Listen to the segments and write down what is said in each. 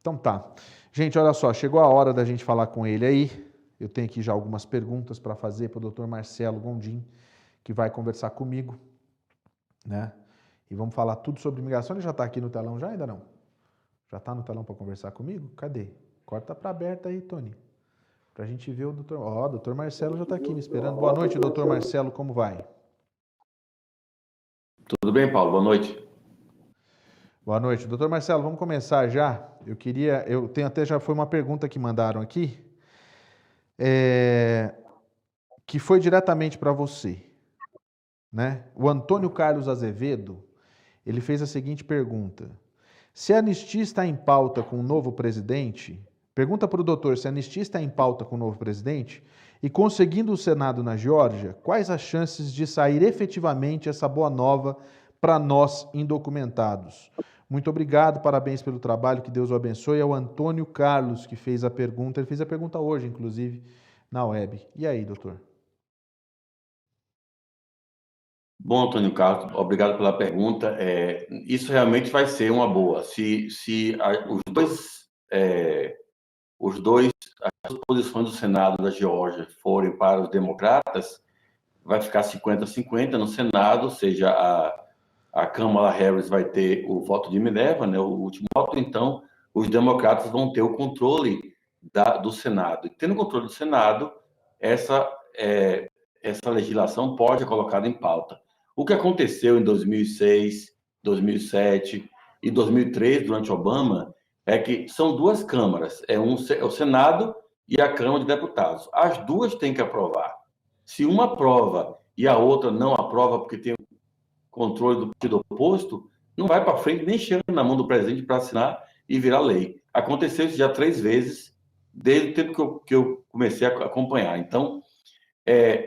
Então tá. Gente, olha só, chegou a hora da gente falar com ele aí. Eu tenho aqui já algumas perguntas para fazer para o Dr. Marcelo Gondim, que vai conversar comigo, né? E vamos falar tudo sobre imigração. Ele já está aqui no telão já, ainda não? Já está no telão para conversar comigo? Cadê? Corta para aberta aí, Tony. Para a gente ver o doutor... Ó, o doutor Marcelo já está aqui me esperando. Boa noite, doutor Marcelo, como vai? Tudo bem, Paulo? Boa noite. Boa noite. Doutor Marcelo, vamos começar já. Eu tenho até já foi uma pergunta que mandaram aqui, que foi diretamente para você, né? O Antônio Carlos Azevedo, ele fez a seguinte pergunta: se a anistia está em pauta com o novo presidente, pergunta para o doutor se a anistia está em pauta com o novo presidente e conseguindo o Senado na Geórgia, quais as chances de sair efetivamente essa boa nova para nós indocumentados? Muito obrigado, parabéns pelo trabalho, que Deus o abençoe. É o Antônio Carlos que fez a pergunta, ele fez a pergunta hoje, inclusive, na web. E aí, doutor? Bom, Antônio Carlos, obrigado pela pergunta. Isso realmente vai ser uma boa. As posições do Senado da Geórgia forem para os democratas, vai ficar 50-50 no Senado, ou seja, a Kamala Harris vai ter o voto de Minerva, né, o último voto, então os democratas vão ter o controle do Senado. E tendo o controle do Senado, essa legislação pode ser colocada em pauta. O que aconteceu em 2006, 2007 e 2003, durante Obama, é que são duas câmaras, é o Senado e a Câmara de Deputados. As duas têm que aprovar. Se uma aprova e a outra não aprova porque tem controle do partido oposto, não vai para frente, nem chega na mão do presidente para assinar e virar lei. Aconteceu isso já 3 vezes, desde o tempo que eu comecei a acompanhar. Então,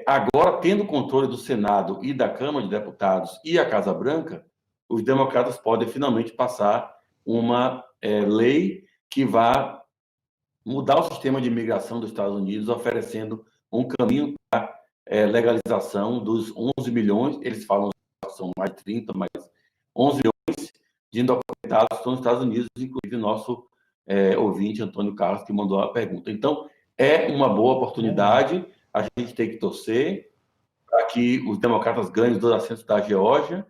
agora, tendo o controle do Senado e da Câmara de Deputados e a Casa Branca, os democratas podem finalmente passar uma lei que vá mudar o sistema de imigração dos Estados Unidos, oferecendo um caminho para legalização dos 11 milhões, eles falam que são mais de 30, mas 11 milhões de indocumentados estão nos Estados Unidos, inclusive o nosso ouvinte, Antônio Carlos, que mandou a pergunta. Então, é uma boa oportunidade, a gente tem que torcer para que os democratas ganhem os 2 assentos da Geórgia.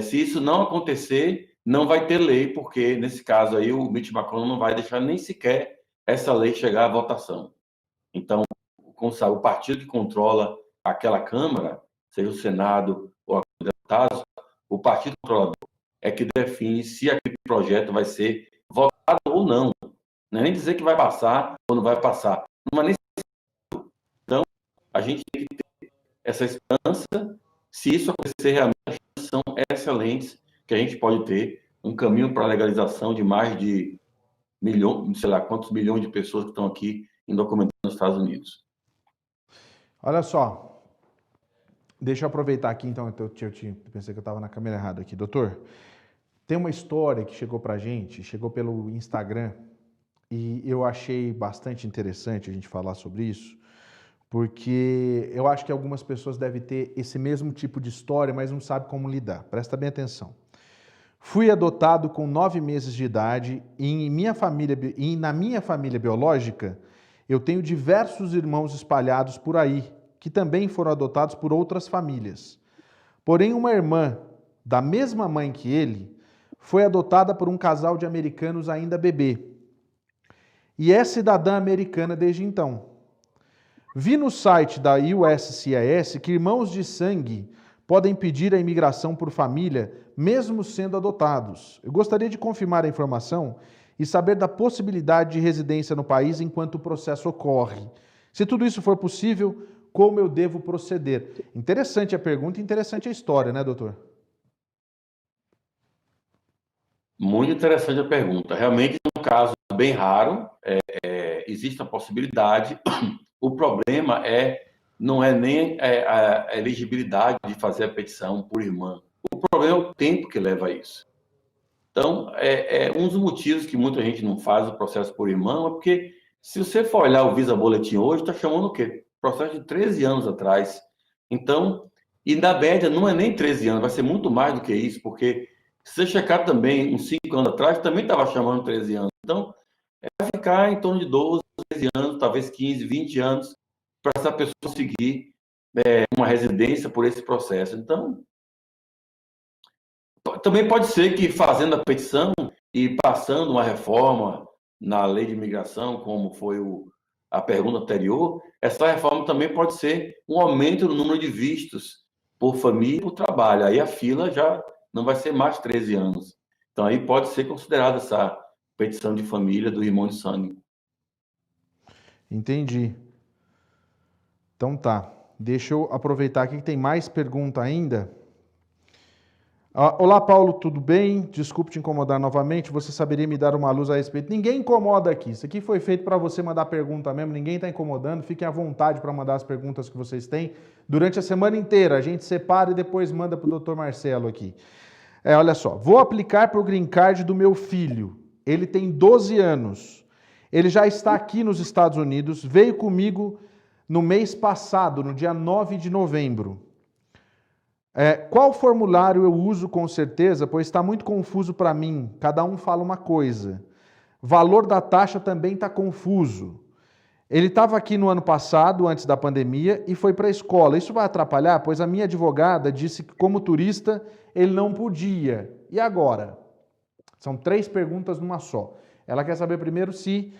Se isso não acontecer, não vai ter lei, porque, nesse caso aí, o Mitch McConnell não vai deixar nem sequer essa lei chegar à votação. Então, o partido que controla aquela Câmara, seja o Senado ou a Câmara de Deputados, o partido controlador é que define se aquele projeto vai ser votado ou não. Não é nem dizer que vai passar ou não vai passar. Não é nem... Então, a gente tem que ter essa esperança. Se isso acontecer, realmente as chances são excelentes que a gente pode ter um caminho para a legalização de mais de milhões, sei lá quantos milhões de pessoas que estão aqui indocumentadas nos Estados Unidos. Olha só, deixa eu aproveitar aqui, então, eu pensei que eu estava na câmera errada aqui. Doutor, tem uma história que chegou pra gente, chegou pelo Instagram, e eu achei bastante interessante a gente falar sobre isso, porque eu acho que algumas pessoas devem ter esse mesmo tipo de história, mas não sabem como lidar. Presta bem atenção. Fui adotado com 9 meses de idade e na minha família biológica eu tenho diversos irmãos espalhados por aí, que também foram adotados por outras famílias. Porém, uma irmã da mesma mãe que ele foi adotada por um casal de americanos ainda bebê. E é cidadã americana desde então. Vi no site da USCIS que irmãos de sangue podem pedir a imigração por família, mesmo sendo adotados. Eu gostaria de confirmar a informação e saber da possibilidade de residência no país enquanto o processo ocorre. Se tudo isso for possível, como eu devo proceder? Interessante a pergunta, interessante a história, né, doutor? Muito interessante a pergunta. Realmente é um caso bem raro, existe a possibilidade. O problema não é nem a elegibilidade de fazer a petição por irmã. O problema é o tempo que leva a isso. Então, um dos motivos que muita gente não faz o processo por irmão é porque, se você for olhar o Visa Boletim hoje, está chamando o quê? Processo de 13 anos atrás. Então, e na média não é nem 13 anos, vai ser muito mais do que isso, porque se você checar também uns 5 anos atrás, também estava chamando 13 anos. Então, vai ficar em torno de 12, 13 anos, talvez 15, 20 anos, para essa pessoa conseguir uma residência por esse processo. Então, também pode ser que fazendo a petição e passando uma reforma na lei de imigração, como foi a pergunta anterior, essa reforma também pode ser um aumento no número de vistos por família e por trabalho. Aí a fila já não vai ser mais 13 anos. Então aí pode ser considerada essa petição de família do irmão de sangue. Entendi. Então tá. Deixa eu aproveitar aqui que tem mais pergunta ainda. Olá, Paulo, tudo bem? Desculpe te incomodar novamente. Você saberia me dar uma luz a respeito? Ninguém incomoda aqui. Isso aqui foi feito para você mandar pergunta mesmo. Ninguém está incomodando. Fiquem à vontade para mandar as perguntas que vocês têm durante a semana inteira. A gente separa e depois manda para o Dr. Marcelo aqui. Olha só. Vou aplicar para o Green Card do meu filho. Ele tem 12 anos. Ele já está aqui nos Estados Unidos. Veio comigo no mês passado, no dia 9 de novembro. Qual formulário eu uso com certeza, pois está muito confuso para mim. Cada um fala uma coisa. Valor da taxa também está confuso. Ele estava aqui no ano passado, antes da pandemia, e foi para a escola. Isso vai atrapalhar? Pois a minha advogada disse que, como turista, ele não podia. E agora? São 3 perguntas numa só. Ela quer saber primeiro se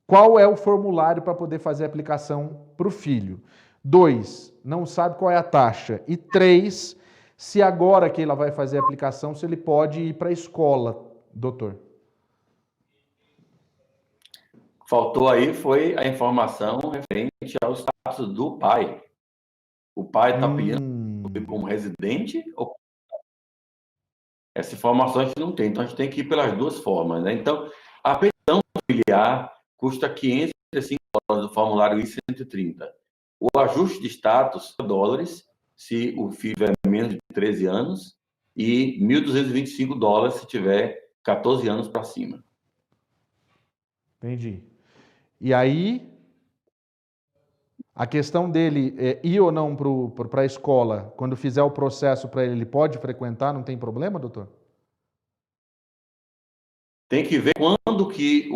qual é o formulário para poder fazer a aplicação para o filho. 2, não sabe qual é a taxa. E 3, se agora que ela vai fazer a aplicação, se ele pode ir para a escola, doutor. Faltou aí foi a informação referente ao status do pai. O pai está pedindo como residente ou... Essa informação a gente não tem, então a gente tem que ir pelas duas formas, né? Então, a pensão familiar custa $535 do formulário I-130. O ajuste de status $, se o filho é menos de 13 anos, e $1.225 se tiver 14 anos para cima. Entendi. E aí, a questão dele ir ou não para a escola, quando fizer o processo para ele, ele pode frequentar, não tem problema, doutor? Tem que ver quando que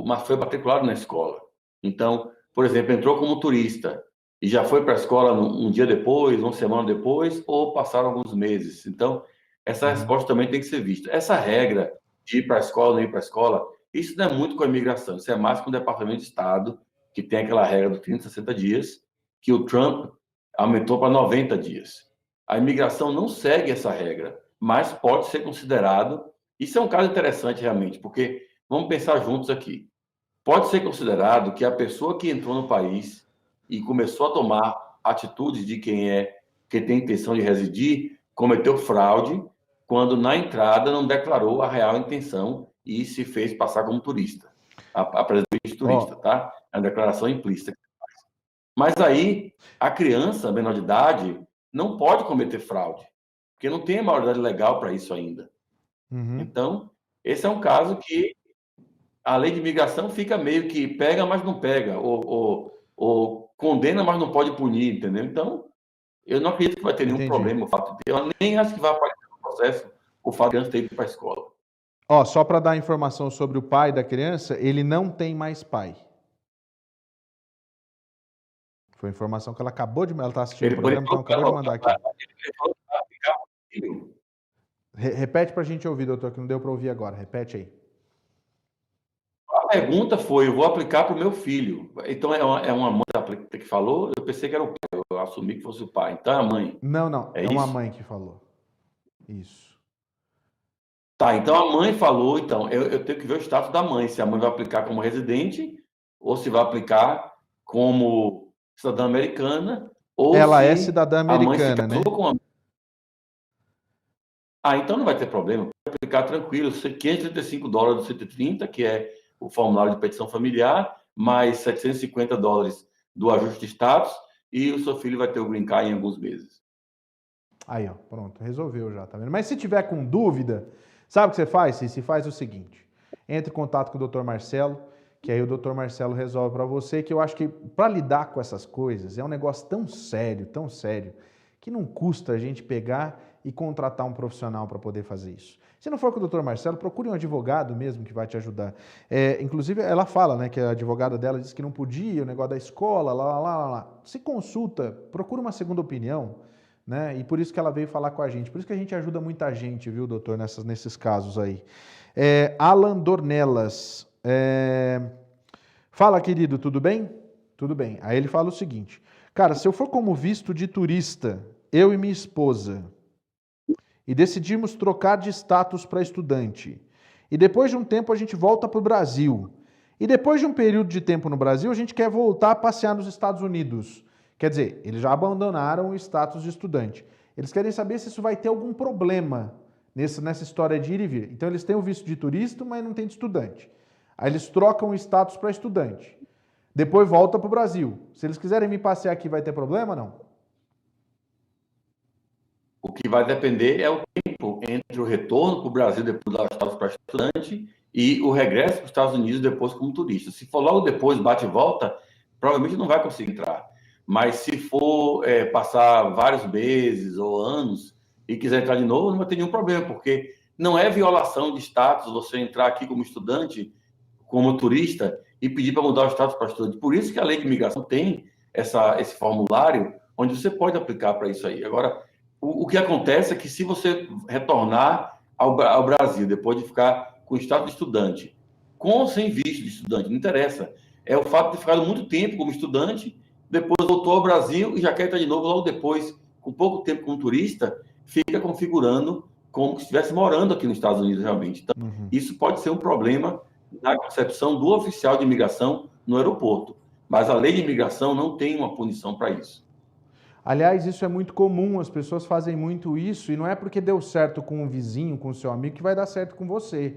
mas foi matriculado na escola. Então, por exemplo, entrou como turista e já foi para a escola um dia depois, uma semana depois, ou passaram alguns meses. Então, essa resposta também tem que ser vista. Essa regra de ir para a escola, não ir para a escola, isso não é muito com a imigração, isso é mais com o Departamento de Estado, que tem aquela regra dos 30, 60 dias, que o Trump aumentou para 90 dias. A imigração não segue essa regra, mas pode ser considerado. Isso é um caso interessante, realmente, porque vamos pensar juntos aqui. Pode ser considerado que a pessoa que entrou no país e começou a tomar atitudes de que tem intenção de residir, cometeu fraude quando na entrada não declarou a real intenção e se fez passar como turista. Apresentou de turista, tá? É uma declaração implícita. Mas aí, a criança menor de idade não pode cometer fraude, porque não tem a maioridade legal para isso ainda. Então, esse é um caso que a lei de imigração fica meio que pega, mas não pega, ou condena, mas não pode punir, entendeu? Então, eu não acredito que vai ter nenhum problema o fato de... Eu nem acho que vai aparecer no processo o fato de a criança ter ido para a escola. Só para dar informação sobre o pai da criança, ele não tem mais pai. Foi a informação que ela acabou de... Ela está assistindo o programa, então acabou de mandar aqui. Repete para a gente ouvir, doutor, que não deu para ouvir agora. Repete aí. A pergunta foi, eu vou aplicar para o meu filho. Então, é uma mãe que falou? Eu pensei que era o pai, eu assumi que fosse o pai. Então, é a mãe. Não, é uma mãe que falou. Isso. Tá, então a mãe falou, então, eu tenho que ver o status da mãe, se a mãe vai aplicar como residente, ou se vai aplicar como cidadã americana, ou ela se é cidadã americana, a mãe se casou com a... então não vai ter problema, vai aplicar tranquilo, $535 do 130, que é o formulário de petição familiar, mais $750 do ajuste de status, e o seu filho vai ter o green card em alguns meses. Aí, ó, pronto, resolveu já, tá vendo? Mas se tiver com dúvida, sabe o que você faz? Se faz o seguinte, entre em contato com o Dr. Marcelo, que aí o Dr. Marcelo resolve para você, que eu acho que para lidar com essas coisas é um negócio tão sério, que não custa a gente pegar e contratar um profissional para poder fazer isso. Se não for com o doutor Marcelo, procure um advogado mesmo que vai te ajudar. Inclusive, ela fala, né, que a advogada dela disse que não podia, o negócio da escola, lá. Se consulta, procura uma segunda opinião, né? E por isso que ela veio falar com a gente. Por isso que a gente ajuda muita gente, viu, doutor, nesses casos aí. Alan Dornelas. Fala, querido, tudo bem? Tudo bem. Aí ele fala o seguinte: cara, se eu for como visto de turista, eu e minha esposa, e decidimos trocar de status para estudante, e depois de um tempo a gente volta para o Brasil, e depois de um período de tempo no Brasil, a gente quer voltar a passear nos Estados Unidos. Quer dizer, eles já abandonaram o status de estudante. Eles querem saber se isso vai ter algum problema nessa história de ir e vir. Então eles têm o visto de turista, mas não tem de estudante. Aí eles trocam o status para estudante. Depois volta para o Brasil. Se eles quiserem me passear aqui, vai ter problema, não? O que vai depender é o tempo entre o retorno para o Brasil depois da status para estudante e o regresso para os Estados Unidos depois como turista. Se for logo depois, bate e volta, provavelmente não vai conseguir entrar. Mas se for passar vários meses ou anos e quiser entrar de novo, não vai ter nenhum problema, porque não é violação de status você entrar aqui como estudante, como turista, e pedir para mudar o status para estudante. Por isso que a lei de imigração tem esse formulário onde você pode aplicar para isso aí. Agora, o que acontece é que se você retornar ao Brasil, depois de ficar com o status de estudante, com ou sem visto de estudante, não interessa. É o fato de ficar muito tempo como estudante, depois voltou ao Brasil e já quer estar de novo logo depois, com pouco tempo como turista, fica configurando como se estivesse morando aqui nos Estados Unidos realmente. Então, isso pode ser um problema na concepção do oficial de imigração no aeroporto. Mas a lei de imigração não tem uma punição para isso. Aliás, isso é muito comum, as pessoas fazem muito isso e não é porque deu certo com um vizinho, com o seu amigo, que vai dar certo com você.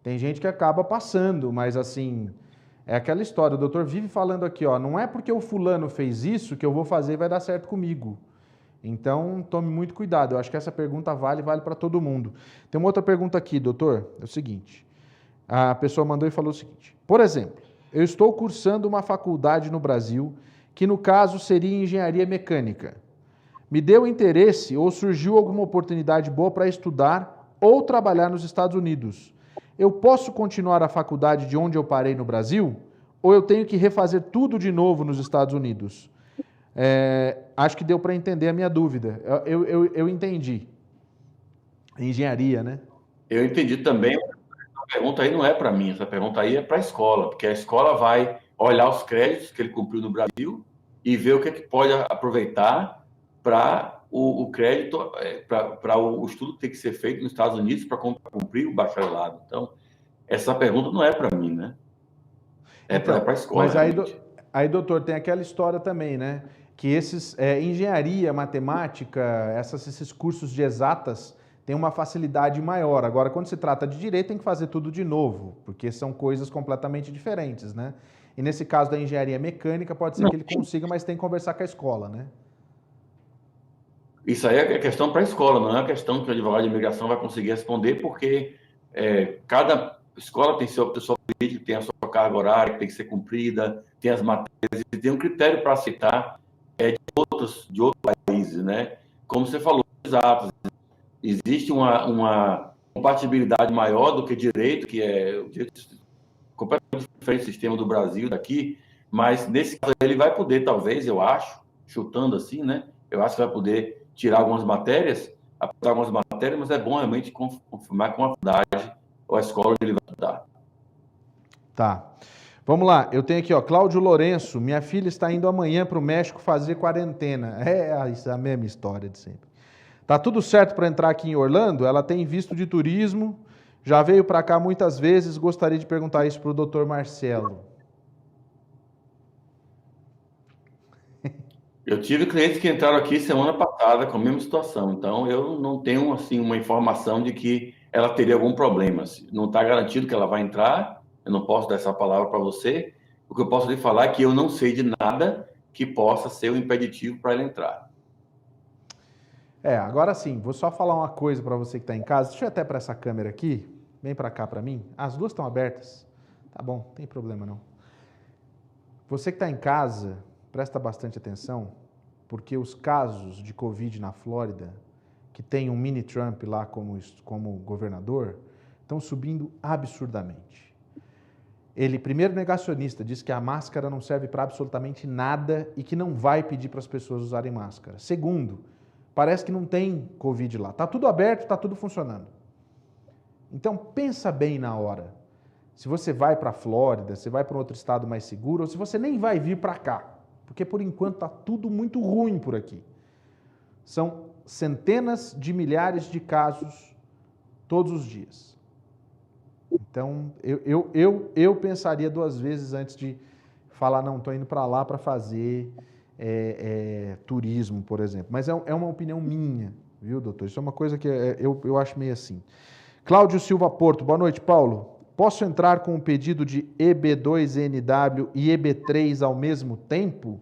Tem gente que acaba passando, mas assim, é aquela história, o doutor vive falando aqui, ó, não é porque o fulano fez isso que eu vou fazer e vai dar certo comigo. Então, tome muito cuidado, eu acho que essa pergunta vale para todo mundo. Tem uma outra pergunta aqui, doutor, é o seguinte, a pessoa mandou e falou o seguinte, por exemplo, eu estou cursando uma faculdade no Brasil que no caso seria engenharia mecânica. Me deu interesse ou surgiu alguma oportunidade boa para estudar ou trabalhar nos Estados Unidos. Eu posso continuar a faculdade de onde eu parei no Brasil? Ou eu tenho que refazer tudo de novo nos Estados Unidos? Acho que deu para entender a minha dúvida. Eu entendi. Engenharia, né? Eu entendi também. A pergunta aí não é para mim, essa pergunta aí é para a escola, porque a escola vai olhar os créditos que ele cumpriu no Brasil e ver o que, é que pode aproveitar para o crédito, para o estudo que tem que ser feito nos Estados Unidos para cumprir o bacharelado. Então, essa pergunta não é para mim, né? É para a escola, mas realmente. aí, doutor, tem aquela história também, né? Que engenharia, matemática, esses cursos de exatas têm uma facilidade maior. Agora, quando se trata de direito, tem que fazer tudo de novo, porque são coisas completamente diferentes, né? E nesse caso da engenharia mecânica, pode ser que ele consiga, mas tem que conversar com a escola, né? Isso aí é questão para a escola, não é uma questão que o advogado de imigração vai conseguir responder, porque cada escola tem sua política, tem a sua carga horária que tem que ser cumprida, tem as matérias, e tem um critério para aceitar de outros países, né? Como você falou, exato. Existe uma compatibilidade maior do que direito, que é o direito completamente diferente do sistema do Brasil, daqui, mas nesse caso ele vai poder, talvez, eu acho, chutando assim, né? Eu acho que vai poder tirar algumas matérias, aplicar algumas matérias, mas é bom realmente confirmar com a faculdade ou a escola onde ele vai estudar. Tá. Vamos lá, eu tenho aqui, ó, Cláudio Lourenço, minha filha está indo amanhã para o México fazer quarentena. Isso é a mesma história de sempre. Tá tudo certo para entrar aqui em Orlando? Ela tem visto de turismo, já veio para cá muitas vezes, gostaria de perguntar isso para o doutor Marcelo. Eu tive clientes que entraram aqui semana passada com a mesma situação, então eu não tenho assim uma informação de que ela teria algum problema. Não está garantido que ela vai entrar, eu não posso dar essa palavra para você. O que eu posso lhe falar é que eu não sei de nada que possa ser um impeditivo para ela entrar. Agora sim, vou só falar uma coisa para você que está em casa. Deixa eu até para essa câmera aqui, vem para cá para mim. As duas estão abertas. Tá bom, não tem problema não. Você que está em casa, presta bastante atenção, porque os casos de Covid na Flórida, que tem um mini Trump lá como governador, estão subindo absurdamente. Ele, primeiro negacionista, diz que a máscara não serve para absolutamente nada e que não vai pedir para as pessoas usarem máscara. Segundo, parece que não tem Covid lá. Está tudo aberto, está tudo funcionando. Então, pensa bem na hora. Se você vai para a Flórida, se vai para um outro estado mais seguro, ou se você nem vai vir para cá. Porque, por enquanto, está tudo muito ruim por aqui. São centenas de milhares de casos todos os dias. Então, eu pensaria duas vezes antes de falar, não, estou indo para lá para fazer turismo, por exemplo. Mas é uma opinião minha, viu, doutor? Isso é uma coisa que eu acho meio assim. Cláudio Silva Porto, boa noite, Paulo. Posso entrar com um pedido de EB2NW e EB3 ao mesmo tempo?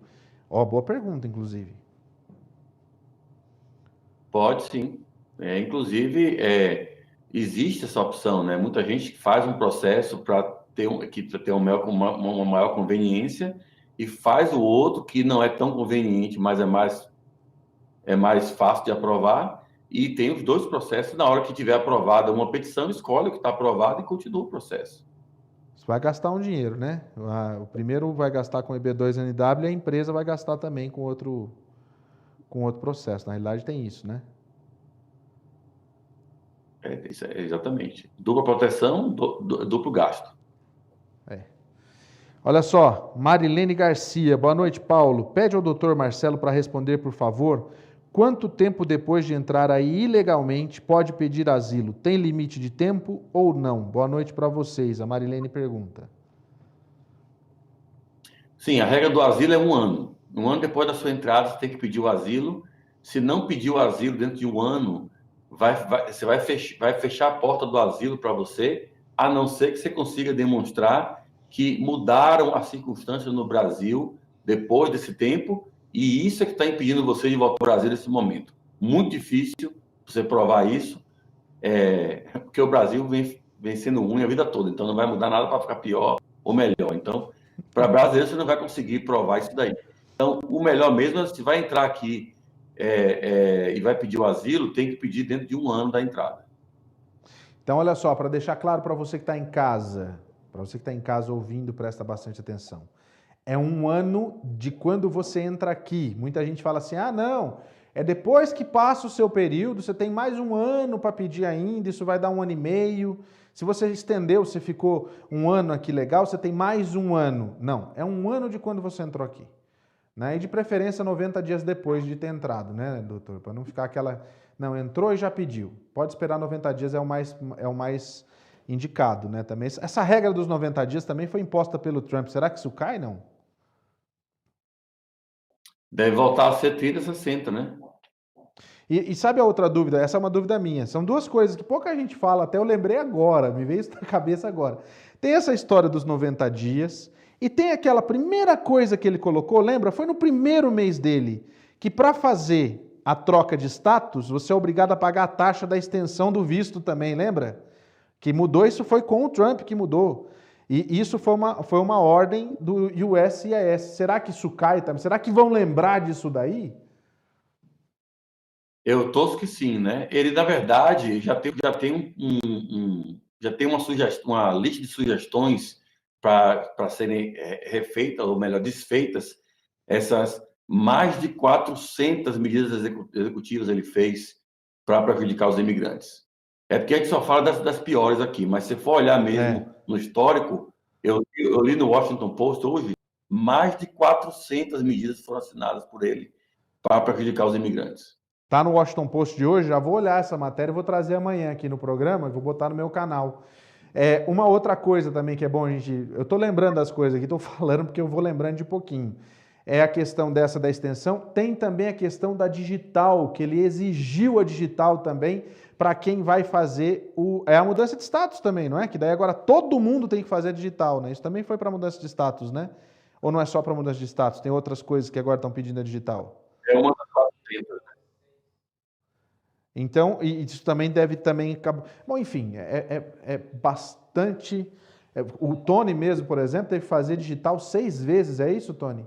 Ó, boa pergunta, inclusive. Pode sim. Inclusive, existe essa opção, né? Muita gente faz um processo para ter uma maior conveniência e faz o outro que não é tão conveniente, mas é mais fácil de aprovar. E tem os dois processos. Na hora que tiver aprovada uma petição, escolhe o que está aprovado e continua o processo. Isso vai gastar um dinheiro, né? O primeiro vai gastar com EB2NW e a empresa vai gastar também com outro processo. Na realidade, tem isso, né? Exatamente. Dupla proteção, duplo gasto. Olha só, Marilene Garcia, boa noite, Paulo. Pede ao doutor Marcelo para responder, por favor, quanto tempo depois de entrar aí ilegalmente pode pedir asilo? Tem limite de tempo ou não? Boa noite para vocês, a Marilene pergunta. Sim, a regra do asilo é 1 ano. 1 ano depois da sua entrada, você tem que pedir o asilo. Se não pedir o asilo dentro de 1 ano, você vai fechar a porta do asilo para você, a não ser que você consiga demonstrar que mudaram as circunstâncias no Brasil depois desse tempo, e isso é que está impedindo você de voltar ao Brasil nesse momento. Muito difícil você provar isso, porque o Brasil vem sendo ruim a vida toda, então não vai mudar nada para ficar pior ou melhor. Então, para brasileiro, você não vai conseguir provar isso daí. Então, o melhor mesmo é se vai entrar aqui e vai pedir o asilo, tem que pedir dentro de 1 ano da entrada. Então, olha só, para deixar claro para você que está em casa, ouvindo, presta bastante atenção. É 1 ano de quando você entra aqui. Muita gente fala assim, não, é depois que passa o seu período, você tem mais 1 ano para pedir ainda, isso vai dar 1 ano e meio. Se você estendeu, você ficou 1 ano aqui legal, você tem mais 1 ano. Não, é 1 ano de quando você entrou aqui. Né? E de preferência 90 dias depois de ter entrado, né, doutor? Para não ficar aquela... Não, entrou e já pediu. Pode esperar 90 dias, é o mais indicado, né? Também. Essa regra dos 90 dias também foi imposta pelo Trump. Será que isso cai, não? Deve voltar a ser 30, 60, né? E sabe a outra dúvida? Essa é uma dúvida minha. São duas coisas que pouca gente fala, até eu lembrei agora, me veio isso na cabeça agora. Tem essa história dos 90 dias e tem aquela primeira coisa que ele colocou, lembra? Foi no primeiro mês dele, que para fazer a troca de status, você é obrigado a pagar a taxa da extensão do visto também, lembra? Que mudou, isso foi com o Trump que mudou. E isso foi uma ordem do USCIS. Será que isso cai também? Será que vão lembrar disso daí? Eu torço que sim, né? Ele, na verdade, já tem uma lista de sugestões para serem refeitas, ou melhor, desfeitas, essas mais de 400 medidas executivas ele fez para prejudicar os imigrantes. É porque a gente só fala das piores aqui, mas se for olhar mesmo no histórico, eu li no Washington Post hoje, mais de 400 medidas foram assinadas por ele para prejudicar os imigrantes. Tá no Washington Post de hoje, já vou olhar essa matéria e vou trazer amanhã aqui no programa, vou botar no meu canal. Uma outra coisa também que é bom a gente... Eu estou lembrando das coisas aqui, estou falando porque eu vou lembrando de pouquinho. É a questão dessa da extensão. Tem também a questão da digital, que ele exigiu a digital também para quem vai fazer a mudança de status também, não é? Que daí agora todo mundo tem que fazer a digital, né? Isso também foi para mudança de status, né? Ou não é só para mudança de status? Tem outras coisas que agora estão pedindo a digital? É uma das 400, né? Então, e isso também deve também... Bom, enfim, bastante... O Tony mesmo, por exemplo, teve que fazer digital 6 vezes, é isso, Tony?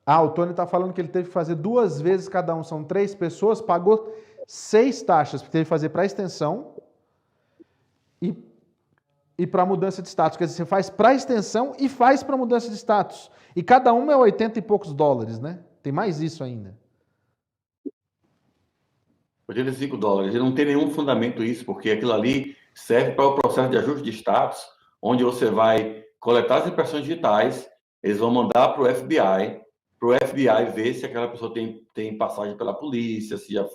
Ah, o Tony está falando que ele teve que fazer 2 vezes cada um, são 3 pessoas, pagou 6 taxas, porque teve que fazer para extensão e, e para mudança de status. Quer dizer, você faz para extensão e faz para mudança de status. E cada uma é 80 e poucos dólares, né? Tem mais isso ainda. US$ 85. E não tem nenhum fundamento isso, porque aquilo ali serve para o processo de ajuste de status, onde você vai coletar as impressões digitais, eles vão mandar para o FBI ver se aquela pessoa tem passagem pela polícia, se já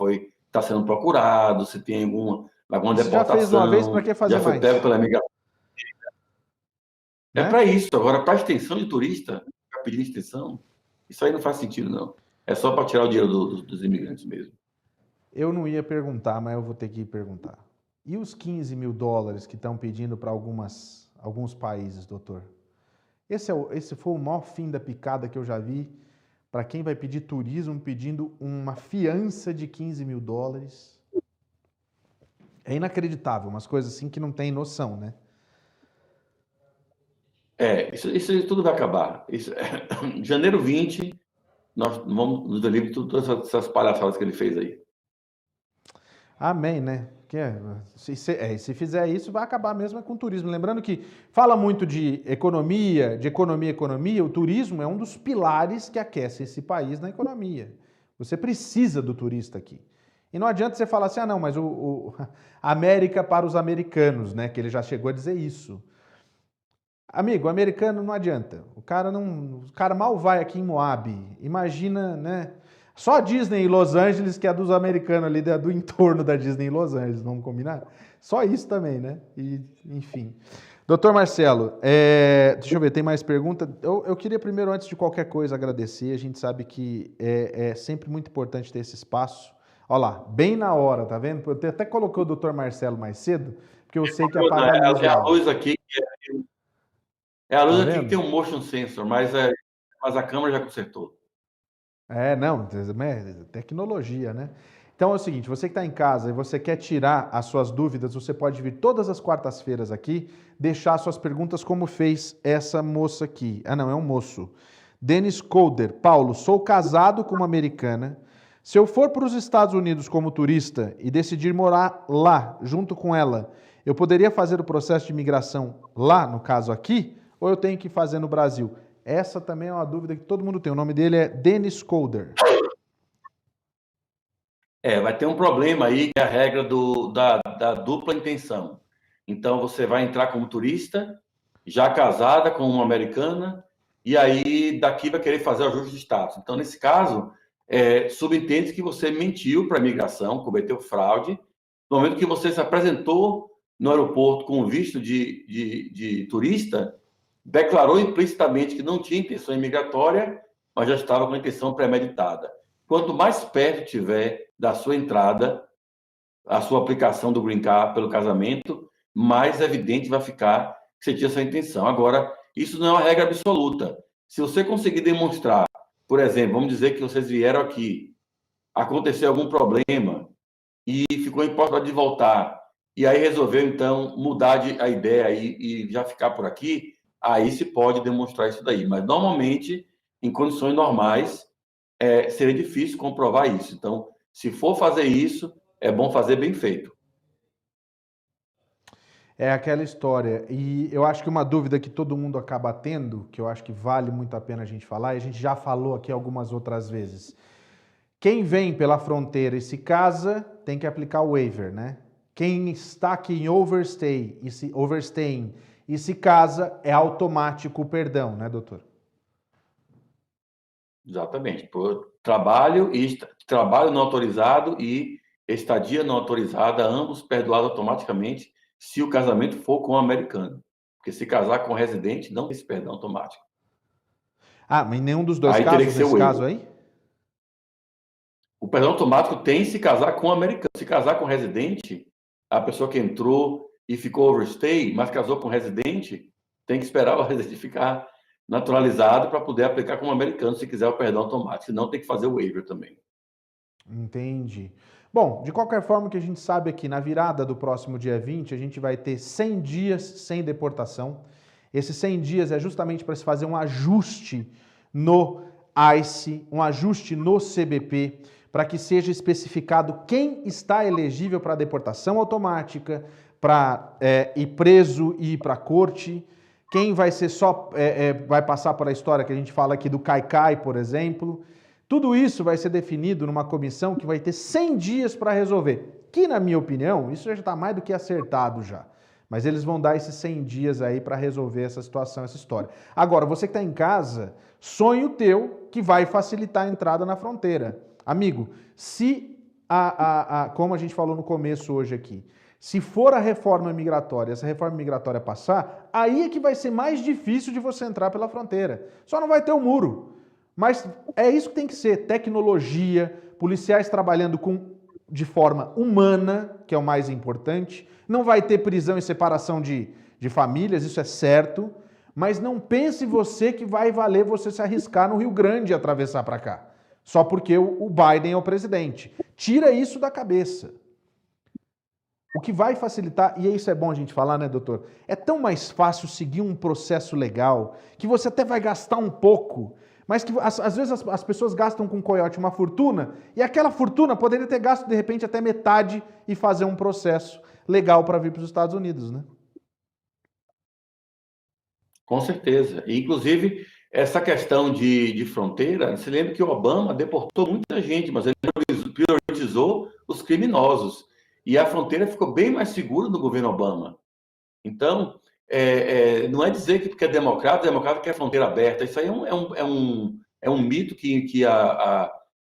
está sendo procurado, se tem alguma Você já fez uma vez, para deportação, que fazer já foi mais? pego pela imigração. É Né? para isso. Agora, para extensão de turista, para pedir extensão, isso aí não faz sentido, não. É só para tirar o dinheiro dos imigrantes mesmo. Eu não ia perguntar, mas eu vou ter que perguntar. E os 15 mil dólares que estão pedindo para alguns países, doutor? Esse foi o maior fim da picada que eu já vi para quem vai pedir turismo pedindo uma fiança de 15 mil dólares. É inacreditável, umas coisas assim que não tem noção, né? Isso tudo vai acabar. Janeiro 20, nós vamos nos livre todas essas palhaçadas que ele fez aí. Amém, né? Se fizer isso, vai acabar mesmo com o turismo. Lembrando que fala muito de economia, economia. O turismo é um dos pilares que aquece esse país na economia. Você precisa do turista aqui. E não adianta você falar assim, ah, não, mas América para os americanos, né? Que ele já chegou a dizer isso. Amigo, o americano não adianta. O cara mal vai aqui em Moab. Imagina, né? Só a Disney em Los Angeles, que é dos americanos ali, do entorno da Disney em Los Angeles, vamos combinar? Só isso também, né? E, enfim. Doutor Marcelo, deixa eu ver, tem mais pergunta? Eu queria primeiro, antes de qualquer coisa, agradecer. A gente sabe que é sempre muito importante ter esse espaço. Olha lá, bem na hora, tá vendo? Eu até coloquei o doutor Marcelo mais cedo, porque eu sei que apaga a luz. É a luz aqui. É a luz Tá aqui que tem vendo? um motion sensor, mas a câmera já consertou. Não, tecnologia, né? Então é o seguinte, você que está em casa e você quer tirar as suas dúvidas, você pode vir todas as quartas-feiras aqui, deixar suas perguntas como fez essa moça aqui. Ah, não, é um moço. Dennis Colder. Paulo, sou casado com uma americana. Se eu for para os Estados Unidos como turista e decidir morar lá, junto com ela, eu poderia fazer o processo de imigração lá, no caso aqui, ou eu tenho que fazer no Brasil? Essa também é uma dúvida que todo mundo tem. O nome dele é Dennis Colder. Vai ter um problema aí, que é a regra da dupla intenção. Então, você vai entrar como turista, já casada com uma americana, e aí daqui vai querer fazer o ajuste de status. Então, nesse caso, subentende que você mentiu para a imigração, cometeu fraude. No momento que você se apresentou no aeroporto com visto de turista, declarou implicitamente que não tinha intenção imigratória, mas já estava com a intenção premeditada. Quanto mais perto tiver da sua entrada, a sua aplicação do Green Card pelo casamento, mais evidente vai ficar que você tinha essa intenção. Agora, isso não é uma regra absoluta. Se você conseguir demonstrar, por exemplo, vamos dizer que vocês vieram aqui, aconteceu algum problema e ficou impossibilitado de voltar, e aí resolveu, então, mudar a ideia e já ficar por aqui, aí se pode demonstrar isso daí. Mas, normalmente, em condições normais, seria difícil comprovar isso. Então, se for fazer isso, é bom fazer bem feito. É aquela história. E eu acho que uma dúvida que todo mundo acaba tendo, que eu acho que vale muito a pena a gente falar, e a gente já falou aqui algumas outras vezes. Quem vem pela fronteira e se casa, tem que aplicar o waiver, né? Quem está aqui em overstaying e se casa, é automático o perdão, né, doutor? Exatamente. Por trabalho não autorizado e estadia não autorizada, ambos perdoados automaticamente se o casamento for com um americano. Porque se casar com um residente, não tem esse perdão automático. Ah, mas em nenhum dos dois Aí teria casos, que ser nesse o caso waiver. aí? O perdão automático tem se casar com um americano. Se casar com um residente, a pessoa que entrou e ficou overstay, mas casou com um residente, tem que esperar o residente ficar naturalizado para poder aplicar como americano se quiser o perdão automático. Senão tem que fazer o waiver também. Entendi. Bom, de qualquer forma, o que a gente sabe é que na virada do próximo dia 20, a gente vai ter 100 dias sem deportação. Esses 100 dias é justamente para se fazer um ajuste no ICE, um ajuste no CBP, para que seja especificado quem está elegível para deportação automática, para ir preso e ir para a corte, quem vai ser vai passar por a história que a gente fala aqui do Caicai, por exemplo. Tudo isso vai ser definido numa comissão que vai ter 100 dias para resolver. Que, na minha opinião, isso já está mais do que acertado já. Mas eles vão dar esses 100 dias aí para resolver essa situação, essa história. Agora, você que está em casa, sonho teu que vai facilitar a entrada na fronteira. Amigo, se como a gente falou no começo hoje aqui, se for a reforma migratória, essa reforma migratória passar, aí é que vai ser mais difícil de você entrar pela fronteira. Só não vai ter o muro. Mas é isso que tem que ser, tecnologia, policiais trabalhando de forma humana, que é o mais importante. Não vai ter prisão e separação de famílias, isso é certo. Mas não pense você que vai valer você se arriscar no Rio Grande e atravessar para cá. Só porque o Biden é o presidente. Tira isso da cabeça. O que vai facilitar, e isso é bom a gente falar, né, doutor? É tão mais fácil seguir um processo legal, que você até vai gastar um pouco, mas que às vezes as pessoas gastam com o coiote uma fortuna, e aquela fortuna poderia ter gasto, de repente, até metade e fazer um processo legal para vir para os Estados Unidos, né? Com certeza. E, inclusive, essa questão de fronteira, você lembra que o Obama deportou muita gente, mas ele priorizou os criminosos. E a fronteira ficou bem mais segura no governo Obama. Então, não é dizer que porque é democrata quer fronteira aberta. Isso aí é um mito que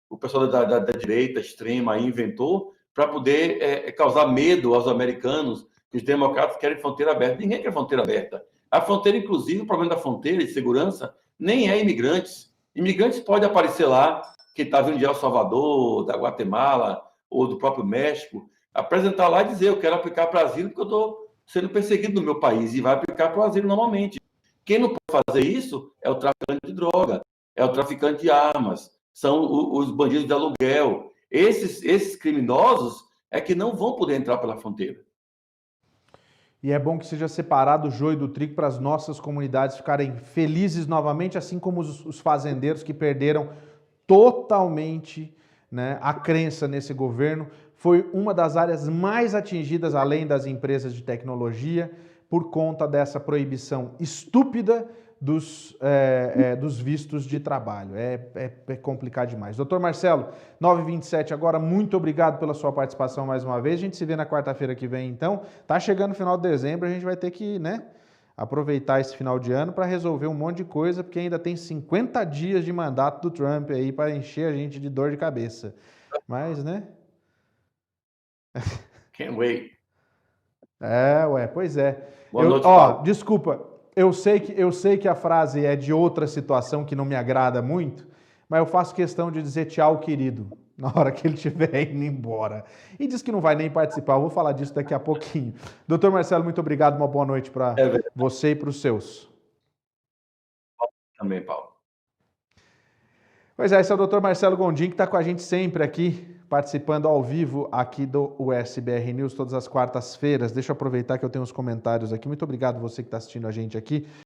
o pessoal da direita extrema aí inventou para poder causar medo aos americanos que os democratas querem fronteira aberta. Ninguém quer fronteira aberta. A fronteira, inclusive, o problema da fronteira de segurança nem é imigrantes. Imigrantes podem aparecer lá, que está vindo de El Salvador, da Guatemala ou do próprio México, apresentar lá e dizer: eu quero aplicar para asilo porque eu estou sendo perseguido no meu país, e vai aplicar para o asilo normalmente. Quem não pode fazer isso é o traficante de droga, é o traficante de armas, são os bandidos de aluguel. Esses criminosos é que não vão poder entrar pela fronteira. E é bom que seja separado o joio do trigo para as nossas comunidades ficarem felizes novamente, assim como os fazendeiros que perderam totalmente, né, a crença nesse governo. Foi uma das áreas mais atingidas, além das empresas de tecnologia, por conta dessa proibição estúpida dos vistos de trabalho. É complicado demais. Doutor Marcelo, 9h27 agora, muito obrigado pela sua participação mais uma vez. A gente se vê na quarta-feira que vem, então. Tá chegando o final de dezembro, a gente vai ter que, né, aproveitar esse final de ano para resolver um monte de coisa, porque ainda tem 50 dias de mandato do Trump aí para encher a gente de dor de cabeça. Mas, né? Can't wait. Pois é. Boa noite, Paulo. Desculpa, eu sei que a frase é de outra situação que não me agrada muito, mas eu faço questão de dizer tchau, querido, na hora que ele estiver indo embora. E diz que não vai nem participar, eu vou falar disso daqui a pouquinho. Doutor Marcelo, muito obrigado, uma boa noite para você e para os seus. Também, Paulo. Pois é, esse é o doutor Marcelo Gondim, que está com a gente sempre aqui, participando ao vivo aqui do USBR News, todas as quartas-feiras. Deixa eu aproveitar que eu tenho uns comentários aqui. Muito obrigado você que está assistindo a gente aqui.